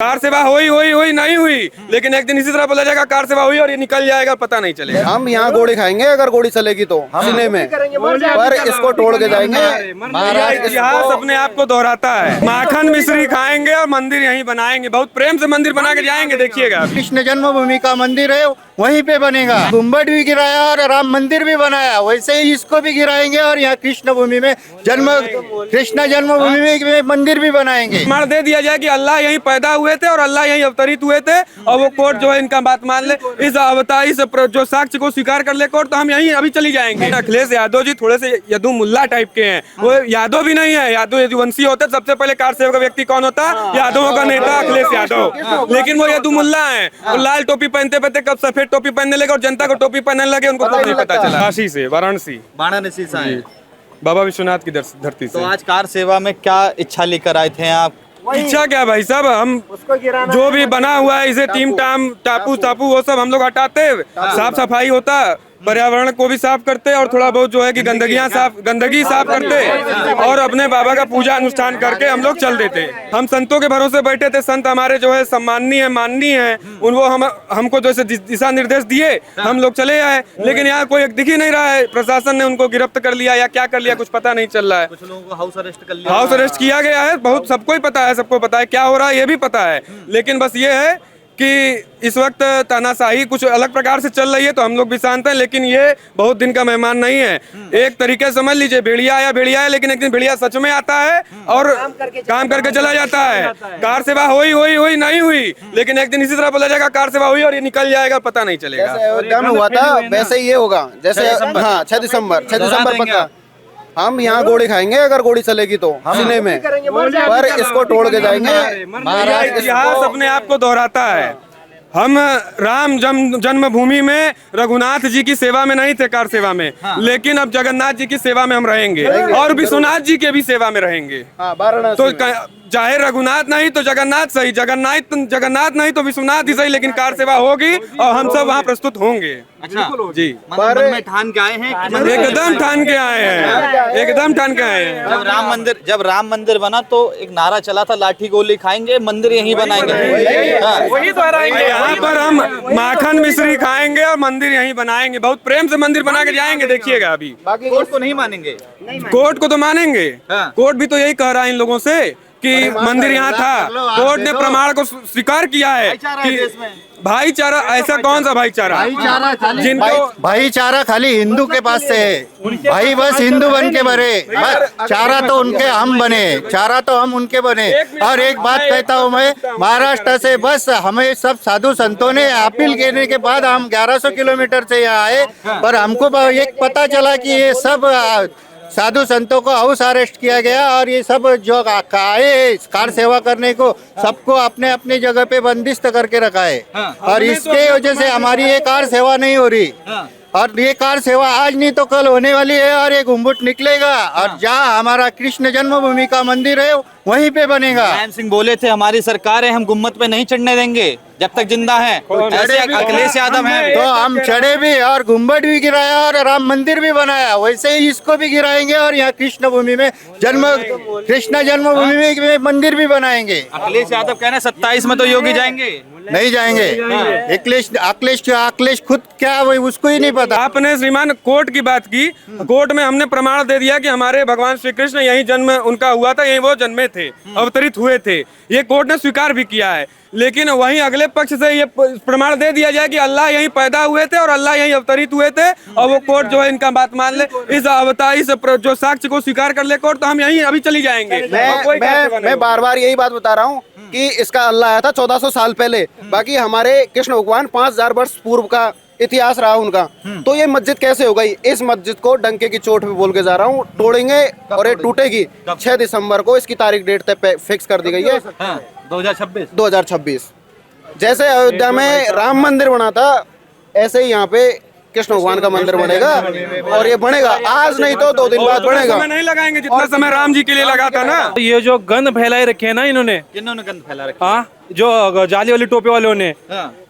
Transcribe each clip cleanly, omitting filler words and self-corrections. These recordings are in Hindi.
कार सेवा हुई नहीं हुई, लेकिन एक दिन इसी तरह बोला जाएगा कार सेवा हुई और ये निकल जाएगा, पता नहीं चलेगा। हम यहाँ गोली खाएंगे अगर गोली चलेगी तो सीने में, पर इसको तोड़ के जाएंगे। इतिहास अपने आप को दोहराता है। माखन मिश्री खाएंगे और मंदिर यहीं बनाएंगे, बहुत प्रेम से मंदिर बना के जाएंगे, देखिएगा। कृष्ण जन्मभूमि का मंदिर है, वहीं पे बनेगा। गुम्बद भी गिराया और राम मंदिर भी बनाया, वैसे ही इसको भी गिराएंगे और यहाँ कृष्ण भूमि में कृष्ण जन्मभूमि में मंदिर भी बनाएंगे। मार दे दिया जाए कि अल्लाह यहीं पैदा हुए थे और अल्लाह यहीं अवतरित हुए थे, और वो कोर्ट जो है इनका बात मान ले, इस जो साक्ष्य को स्वीकार कर ले कोर्ट, तो हम यहीं अभी चली जाएंगे। अखिलेश यादव जी थोड़े से यदु मुल्ला टाइप के हैं, वो यादव भी नहीं है, यादव यदुवंशी होते। सबसे पहले कार सेवा का व्यक्ति कौन होता? यादवों का नेता अखिलेश यादव, लेकिन वो यदु मुल्ला है। और लाल टोपी पहनते पहनते कब सफेद टोपी पहनने लगे और जनता को टोपी पहनने लगे, उनको कुछ नहीं पता चला। काशी से, वाराणसी से आए, बाबा विश्वनाथ की धरती से। तो आज कार सेवा में क्या इच्छा लेकर आए थे आप? इच्छा क्या भाई साहब, हम जो भी बना हुआ है इसे टीम टापू वो सब हम लोग हटाते, साफ सफाई होता, पर्यावरण को भी साफ करते और थोड़ा बहुत जो है कि गंदगी साफ करते और अपने बाबा का पूजा अनुष्ठान करके हम लोग चल देते। हम संतों के भरोसे बैठे थे, संत हमारे जो है सम्माननीय है, माननीय है, उनको हमको जैसे दिशा निर्देश दिए, हम लोग चले आए। लेकिन यहाँ कोई दिख ही नहीं रहा है, प्रशासन ने उनको गिरफ्त कर लिया या क्या कर लिया कुछ पता नहीं चल रहा है। कुछ लोगों को हाउस अरेस्ट कर लिया, हाउस अरेस्ट किया गया है, बहुत सबको ही पता है, सबको पता है क्या हो रहा है, ये भी पता है। लेकिन बस ये है कि इस वक्त तानाशाही कुछ अलग प्रकार से चल रही है, तो हम लोग भी शांत हैं। लेकिन ये बहुत दिन का मेहमान नहीं है, एक तरीके से समझ लीजिए भेड़िया है, लेकिन एक दिन भेड़िया सच में आता है और काम करके चला जाता है। कार सेवा हुई नहीं हुई, लेकिन एक दिन इसी तरह बोला जाएगा कार सेवा हुई और ये निकल जाएगा, पता नहीं चलेगा। जैसे अयोध्या में हुआ था वैसे ही ये होगा। जैसे हाँ 6 दिसंबर पक्का हम यहाँ गोली खाएंगे अगर गोली चलेगी तो सीने में, पर इसको तोड़ के जाएंगे। इतिहास अपने आप को दोहराता है। हम राम जन्मभूमि में रघुनाथ जी की सेवा में नहीं थे, कार सेवा में, लेकिन अब जगन्नाथ जी की सेवा में हम रहेंगे और विश्वनाथ जी के भी सेवा में रहेंगे। तो चाहे रघुनाथ नहीं तो जगन्नाथ सही, जगन्नाथ नहीं तो विश्वनाथ ही सही, लेकिन कार सेवा होगी और हम सब वहाँ प्रस्तुत होंगे। अच्छा जी, मन में ठान के आए हैं? एकदम ठान के आए हैं, एकदम ठान के आए हैं। जब राम मंदिर बना तो एक नारा चला था, लाठी गोली खाएंगे मंदिर यहीं बनाएंगे। वही दोहराएंगे। यहाँ पर हम माखन मिश्री खाएंगे और मंदिर यहीं बनाएंगे, बहुत प्रेम से मंदिर बना के जाएंगे, देखिएगा। अभी कोर्ट को नहीं मानेंगे? कोर्ट को तो मानेंगे, कोर्ट भी तो यही कह रहा है इन लोगों से कि मंदिर यहाँ था। कोर्ट ने प्रमाण को स्वीकार किया है कि भाईचारा, ऐसा कौन सा भाईचारा? जिनको भाईचारा खाली हिंदू के पास से है भाई, बस हिंदू बन के बने, बस चारा तो उनके हम बने, चारा तो हम उनके बने। और एक बात कहता हूँ मैं, महाराष्ट्र से बस हमें सब साधु संतों ने अपील करने के बाद हम 1100 किलोमीटर से यहाँ आए, पर हमको एक पता चला कि ये सब साधु संतों को हाउस अरेस्ट किया गया और ये सब जो आए कार सेवा करने को, सबको अपने अपने जगह पे बंदिस्त करके रखा है। और इसके वजह से हमारी ये कार सेवा नहीं हो रही, और ये कार सेवा आज नहीं तो कल होने वाली है और ये गुम्बद निकलेगा और जहाँ हमारा कृष्ण जन्मभूमि का मंदिर है वहीं पे बनेगा। मुलायम सिंह बोले थे हमारी सरकार है, हम गुम्बद पे नहीं चढ़ने देंगे जब तक जिंदा है। ऐसे अखिलेश यादव हैं, तो हम चढ़े भी और गुम्बद भी गिराया और राम मंदिर भी बनाया, वैसे ही इसको भी गिराएंगे और यहाँ कृष्ण भूमि में कृष्ण जन्मभूमि में मंदिर भी बनाएंगे। अखिलेश यादव कह रहे हैं 27 में तो योगी जाएंगे। नहीं जाएंगे, अखिलेश खुद क्या वो उसको ही नहीं पता। आपने श्रीमान कोर्ट की बात की, कोर्ट में हमने प्रमाण दे दिया कि हमारे भगवान श्री कृष्ण यही जन्म उनका हुआ था, यही वो जन्मे थे, अवतरित हुए थे, ये कोर्ट ने स्वीकार भी किया है। लेकिन वहीं अगले पक्ष से ये प्रमाण दे दिया जाए कि अल्लाह यहीं पैदा हुए थे और अल्लाह यहीं अवतरित हुए थे, और वो कोर्ट जो है इनका बात मान ले, इस जो साक्ष्य को स्वीकार कर ले कोर्ट, तो हम यहीं अभी चली जाएंगे। मैं बार बार यही बात बता रहा हूँ कि इसका अल्लाह आया था 1400 साल पहले, बाकी हमारे कृष्ण भगवान 5000 वर्ष पूर्व का इतिहास रहा उनका। तो ये मस्जिद कैसे हो गई? इस मस्जिद को डंके की चोट पे बोल के जा रहा हूँ, तोड़ेंगे और ये टूटेगी। 6 दिसंबर को इसकी तारीख डेट तक फिक्स कर दी गई है, 2026। जैसे अयोध्या में राम मंदिर बना था, ऐसे ही यहाँ पे कृष्ण भगवान का मंदिर बनेगा, और ये बनेगा आज नहीं तो 2 दिन बाद बनेगा। समय नहीं लगाएंगे जितना समय राम जी के लिए लगा था ना। ये जो गंद फैलाए रखे है ना इन्होंने, किन्होंने गंद फैला रखा? हाँ, जो जाली वाली टोपी वालों ने,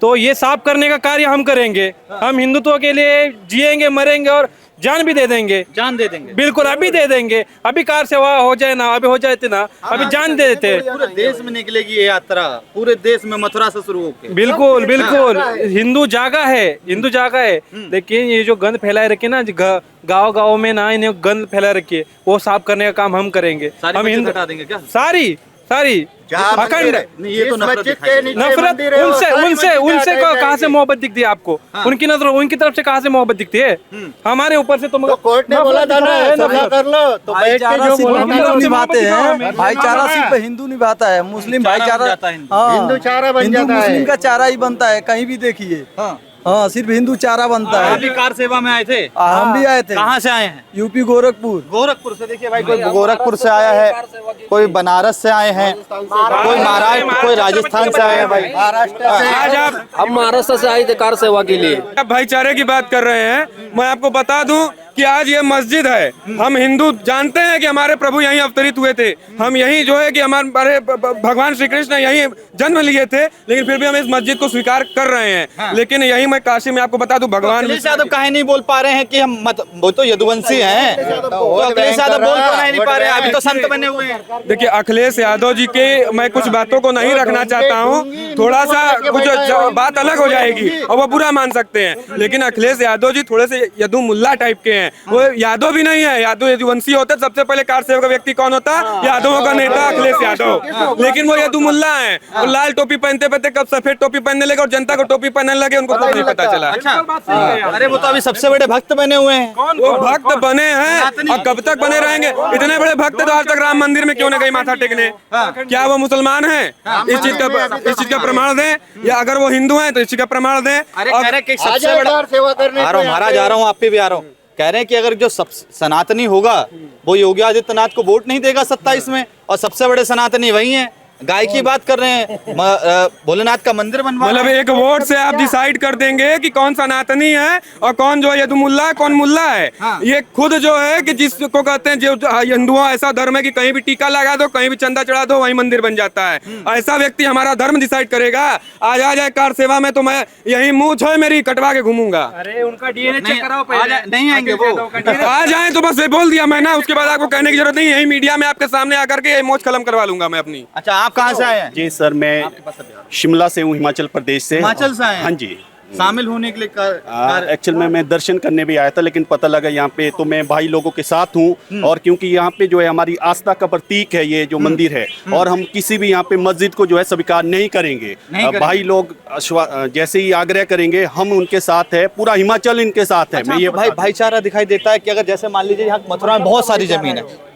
तो ये साफ करने का कार्य हम करेंगे। हम हिंदुत्व के लिए जिएंगे, मरेंगे और जान भी दे देंगे, जान दे देंगे। बिल्कुल अभी दे देंगे। अभी कार सेवा हो जाए ना, अभी हो जाए ना, अभी जान दे देते। पूरे देश में निकलेगी ये यात्रा, पूरे देश में मथुरा से शुरू होके। बिल्कुल बिल्कुल हिंदू जागा है, हिंदू जागा है। लेकिन ये जो गंद फैलाए रखे ना गांव गांव में ना, इन्हें गंद फैला रखी है, वो साफ करने का काम हम करेंगे। सारी हम मस्जिद हिंदू हटा देंगे क्या? सारी अखंड नहीं, ये तो जिस नफरत मस्जिद दिखाई के दे। नीचे नफरत मंदिर है, वो उनसे सारी उनसे मस्जिद उनसे हटाई कहाँ से जाएगी। मोहब्बत दिखती है आपको? उनकी नजर, उनकी तरफ से कहाँ से मोहब्बत दिखती है? हमारे ऊपर से तो कोर्ट ने बोला था ना सुलह कर लो, तो बैठ के जो बोला था हिंदू निभाते हैं भाईचारा, सिर्फ हिंदू निभाता है, मुस्लिम भाईचारा जाता है हिंदू। हाँ, हिंदू चारा बन हिंदू जाता है। मुस्लिम का चारा ही बनता है, कहीं भी देखिए। हाँ, सिर्फ हिंदू चारा बनता आप है। भी कार सेवा में आए थे? हम भी आए थे। कहाँ से आए हैं? यूपी गोरखपुर। गोरखपुर से। देखिए भाई, कोई गोरखपुर से आया है, कोई बनारस से आए हैं, कोई महाराष्ट्र, कोई राजस्थान से आए हैं। भाई महाराष्ट्र से आज आप हम महाराष्ट्र से आए थे कार सेवा के लिए। भाईचारे की बात कर रहे हैं। मैं आपको बता दूं कि आज ये मस्जिद है। हम हिंदू जानते हैं कि हमारे प्रभु यहीं अवतरित हुए थे, हम यहीं जो है कि हमारे भगवान श्री कृष्ण यहीं जन्म लिए थे, लेकिन फिर भी हम इस मस्जिद को स्वीकार कर रहे हैं। लेकिन यही मैं काशी में आपको बता दूं, भगवान अखिलेश यादव काहे नहीं बोल पा रहे हैं कि हम वो तो यदुवंशी हैं, तो अखिलेश यादव बोल क्यों नहीं पा रहे हैं? अभी तो संत बने हुए हैं। देखिए, अखिलेश यादव जी के मैं कुछ बातों को नहीं रखना चाहता हूँ, थोड़ा सा कुछ बात अलग हो जाएगी और वो बुरा मान सकते हैं, लेकिन अखिलेश यादव जी थोड़े से यदु मुल्ला टाइप के हैं। वो यादव भी नहीं है, यादव यदुवंशी होते सबसे पहले कार सेवा का व्यक्ति कौन होता? यादवों का नेता अखिलेश यादव। लेकिन वो यदु मुल्ला है, और लाल टोपी पहनते पहनते कब सफेद टोपी पहनने लगे और जनता को टोपी पहनने लगे, उनको कुछ नहीं पता चला। अच्छा, अरे वो तो अभी सबसे बड़े भक्त बने हुए हैं। वो भक्त बने हैं और कब तक बने रहेंगे? इतने बड़े भक्त तो आज तक राम मंदिर में क्यों नहीं गई माथा टेकने? क्या वो मुसलमान हैं? इस चीज का प्रमाण दें, या अगर वो हिंदू हैं तो इस चीज का प्रमाण दें। अरे कह रहे कि सबसे बड़ा सेवा करने आ रहा हूँ महाराज, आ रहा हूँ, आप पे भी आ रहा हूँ। कह रहे हैं कि अगर जो सनातनी होगा वो योगी आदित्यनाथ को वोट नहीं देगा 27 में, और सबसे बड़े सनातनी वही हैं। गाय की बात कर रहे हैं, भोलेनाथ का मंदिर बनवा, मतलब एक वोट से आप डिसाइड कर देंगे कि कौन सनातनी है और कौन जो है यदु मुल्ला है, कौन मुल्ला है। ये खुद जो है कि जिसको कहते हैं जो हिंदुओं ऐसा धर्म है कि कहीं भी टीका लगा दो, कहीं भी चंदा चढ़ा दो, वहीं मंदिर बन जाता है। ऐसा व्यक्ति हमारा धर्म डिसाइड करेगा। आज आ जाए कार सेवा में तो मैं यही मूंछ है मेरी कटवा के घूमूंगा। अरे उनका डीएनए चेक कराओ पहले। नहीं आएंगे वो। आ जाए तो बस ये बोल दिया मैं ना, उसके बाद आपको कहने की जरूरत नहीं। यही मीडिया में आपके सामने आकर के मूंछ खत्म करवा लूंगा मैं अपनी। अच्छा, आप कहाँ से आए हैं? जी सर, मैं शिमला से हूँ, हिमाचल प्रदेश से। हिमाचल से आए हैं? हाँ जी। शामिल होने के लिए एक्चुअल में मैं दर्शन करने भी आया था, लेकिन पता लगा यहाँ पे तो मैं भाई लोगों के साथ हूँ, और क्योंकि यहाँ पे जो है हमारी आस्था का प्रतीक है ये जो मंदिर है, और हम किसी भी यहाँ पे मस्जिद को जो है स्वीकार नहीं करेंगे। भाई लोग जैसे ही आग्रह करेंगे हम उनके साथ है, पूरा हिमाचल इनके साथ है। अच्छा, मैं ये भाई भाईचारा दिखाई देता है कि अगर जैसे मान लीजिए यहाँ मथुरा में बहुत सारी जमीन है,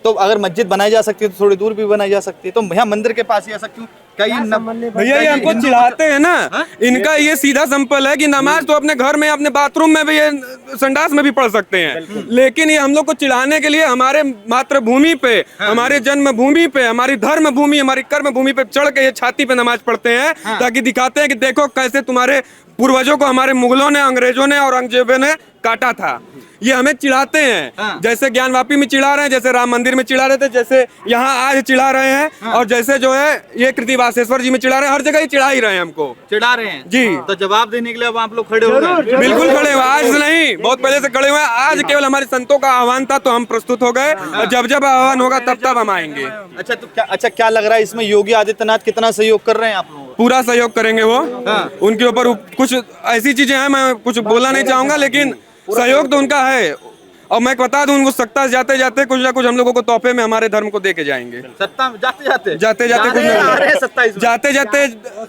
तो अगर मस्जिद बनाई जा सकती है तो थोड़ी दूर भी बनाई जा सकती है, तो यहाँ मंदिर के पास ही आ सकती हूँ। भैया ये हमको चिढ़ाते हैं ना, इनका ये सीधा सिंपल है कि नमाज तो अपने घर में, अपने बाथरूम में भी, ये संडास में भी पढ़ सकते हैं, लेकिन ये हम लोग को चिढ़ाने के लिए हमारे मातृभूमि पे, हमारे जन्मभूमि पे, हमारी धर्म भूमि, हमारी कर्म भूमि पे चढ़ के ये छाती पे नमाज पढ़ते हैं, ताकि दिखाते हैं कि देखो कैसे तुम्हारे पूर्वजों को हमारे मुगलों ने, अंग्रेजों ने और औरंगजेबों ने काटा था। ये हमें चिढ़ाते हैं, जैसे ज्ञानवापी में चिढ़ा रहे हैं, जैसे राम मंदिर में चिढ़ा रहे थे, जैसे यहाँ आज चिढ़ा रहे हैं, और जैसे जो है ये कृतिवासेश्वर जी में चिढ़ा रहे हैं, हर जगह ही चिढ़ा ही रहे हैं हमको। चिढ़ा रहे हैं जी। तो जवाब देने के लिए अब आप लोग खड़े हो गए? बिल्कुल खड़े हुए, आज से नहीं, बहुत पहले से खड़े हुए हैं। आज केवल हमारे संतों का आह्वान था तो हम प्रस्तुत हो गए, और जब जब आह्वान होगा तब तब हम आएंगे। अच्छा, तो क्या लग रहा है इसमें योगी आदित्यनाथ कितना सहयोग कर रहे हैं आप लोग? पूरा सहयोग करेंगे वो। उनके ऊपर कुछ ऐसी चीजें हैं, मैं कुछ बोलना नहीं चाहूंगा, लेकिन सहयोग तो उनका है। और मैं बता दूं, उनको सत्ता से जाते जाते कुछ ना कुछ हम लोगों को तोहफे में हमारे धर्म को दे के जाएंगे। सत्ता में जाते जाते जाते जाते कुछ नहीं, जाते जाते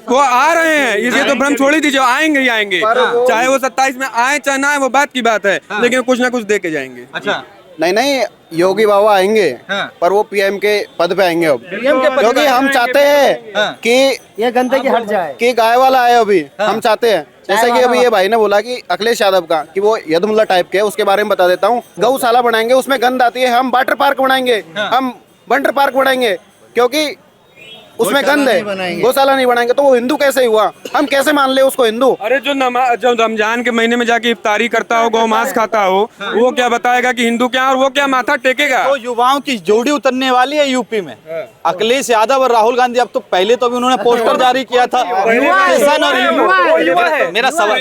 वो आ रहे हैं, ये तो भ्रम छोड़ ही दीजिए, आएंगे ही आएंगे, चाहे वो 27 में आए चाहे ना आए, वो बात की बात है, लेकिन कुछ ना कुछ दे के जाएंगे। अच्छा, नहीं, योगी बाबा आएंगे, पर वो पीएम के पद पे आएंगे अब, क्योंकि हम चाहते हैं कि ये गंदगी हट जाए, कि गाय वाला आए अभी। हम चाहते हैं, जैसे कि अभी ये भाई ने बोला कि अखिलेश यादव का कि वो यदुमुल्ला टाइप के, उसके बारे में बता देता हूँ। गौशाला बनाएंगे, उसमें गंद आती है, हम वाटर पार्क बनाएंगे, हम वंडर पार्क बनाएंगे, क्योंकि उसमें गौशाला गंद नहीं है, बनाएंगे। गौशाला नहीं बनाएंगे तो वो हिंदू कैसे हुआ? हम कैसे मान ले उसको हिंदू? अरे जो रमजान के महीने में जाके इफ्तारी करता हो, गौ मांस खाता हो, वो क्या बताएगा कि हिंदू क्या और वो क्या माथा टेकेगा? तो युवाओं की जोड़ी उतरने वाली है यूपी में। अखिलेश यादव और राहुल गांधी, अब तो पहले तो भी उन्होंने पोस्टर जारी किया था किसान और हिंदू। मेरा सवाल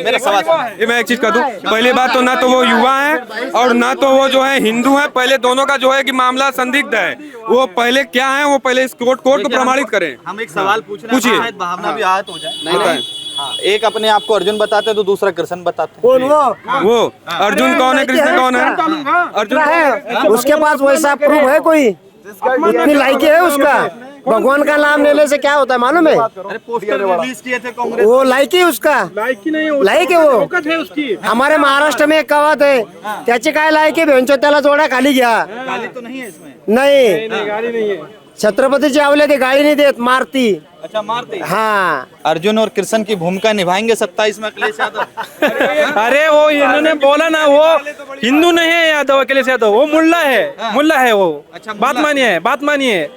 ये मैं एक चीज कह दूं, पहली बात तो ना तो वो युवा है और ना तो वो जो है हिंदू है। पहले दोनों का जो है कि मामला संदिग्ध है। वो पहले क्या है, वो पहले इस कोर्ट को प्रमाणित करें। हम एक सवाल पूछ रहे हैं, पूछिए। शायद भावना भी आहत हो जाए। नहीं हाँ, एक अपने आप को अर्जुन बताते हैं तो दूसरा कृष्ण बताते हैं। कौन वो अर्जुन कौन है, कृष्ण कौन है? अर्जुन है? उसके पास वैसा प्रूफ है कोई? इतनी लाइकी है उसका? भगवान का नाम लेने से क्या होता है मालूम है? अरे पोस्टर रिलीज किए थे कांग्रेस। वो लाइकी उसका लायकी नहीं लायक आहे वो. उसकी। हमारे महाराष्ट्र में एक कहावत है, त्याची काय लायक आहे भेंचो त्याला जोड्या खाली घ्या. गाली तो नहीं है इसमें? नाही गाली नहीं है। छत्रपतीची आवले ते गाळी नाही देत, मारती. अच्छा, मारते। हाँ अर्जुन और कृष्ण की भूमिका निभाएंगे 27 में अखिलेश यादव। अरे वो इन्होंने बोला ना, वो हिंदू नहीं है यादव, अखिलेश यादव वो मुल्ला है वो। बात मानिए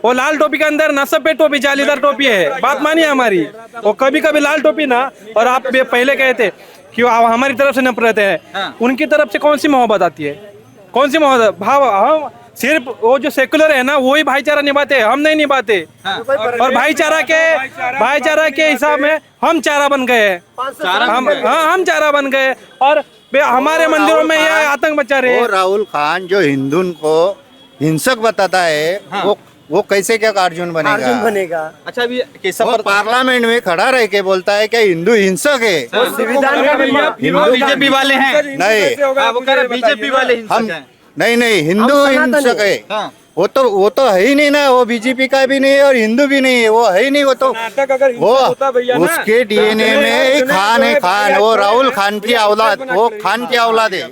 वो लाल टोपी के अंदर ना सफेद टोपी जालीदार टोपी है। बात मानिए हमारी। वो कभी कभी लाल टोपी ना, और आप पहले कहे थे कि वो हमारी तरफ से नफरत है, उनकी तरफ से कौन सी मोहब्बत आती है? कौन सी मोहब्बत? भाव हम सिर्फ वो जो सेकुलर है ना, वही भाईचारा निभाते हैं, हम नहीं निभाते। और भाईचारा के हिसाब में हम चारा बन गए हैं। हम चारा बन गए और हमारे मंदिरों में ये आतंक मचा रहे वो हैं। राहुल खान जो हिंदू को हिंसक बताता है, वो कैसे क्या अर्जुन अर्जुन बनेगा? बनेगा. अच्छा, अभी केशव वो पार्लियामेंट में खड़ा रह के बोलता है कि हिंदू हिंसक है। संविधान का हिंदू बीजेपी वाले हैं। नहीं, वो कह रहे बीजेपी वाले हिंसक हम हैं। नहीं हिंदू हम सनातन हिंसक है। है। हाँ। वो तो है ही नहीं ना, वो बीजेपी का भी नहीं है और हिंदू भी नहीं है, वो है ही नहीं। वो तो नाटक अगर हिंसा वो होता भैया ना, उसके डीएनए में खान है, खान। वो राहुल खान की औलाद, वो खान की औलाद है।